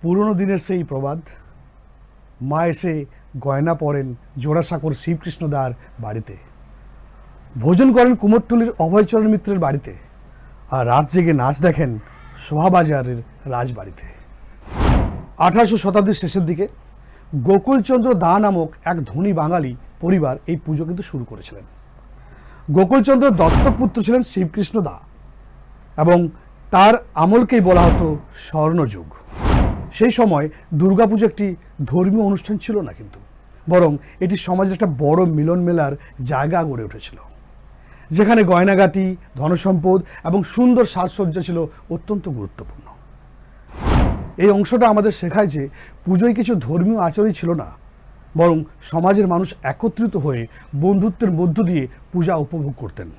পুরনো দিনের সেই প্রবাদ, মা এসে গয়না পরেন জোড়াসাঁকোর শিবকৃষ্ণদার বাড়িতে, ভোজন করেন কুমোরটুলির অভয়চরণ মিত্রের বাড়িতে, আর রাত জেগে নাচ দেখেন শোভাবাজারের রাজবাড়িতে। 1800 শতাব্দীর শেষের দিকে গোকুলচন্দ্র দা নামক এক ধনী বাঙালি পরিবার এই পুজো কিন্তু শুরু করেছিলেন। গোকুলচন্দ্র দত্তক পুত্র ছিলেন শিবকৃষ্ণ দা এবং তার আমলকেই বলা হতো স্বর্ণযুগ। সেই সময় দুর্গাপুজো একটি ধর্মীয় অনুষ্ঠান ছিল না, কিন্তু বরং এটি সমাজের একটা বড় মিলন মেলার জায়গা গড়ে উঠেছিল, যেখানে গয়নাগাটি, ধনসম্পদ এবং সুন্দর সাজসজ্জা ছিল অত্যন্ত গুরুত্বপূর্ণ। এই অংশটা আমাদের শেখায় যে পুজোয় কিছু ধর্মীয় আচারই ছিল না, বরং সমাজের মানুষ একত্রিত হয়ে বন্ধুত্বের মধ্য দিয়ে পূজা উপভোগ করতেন।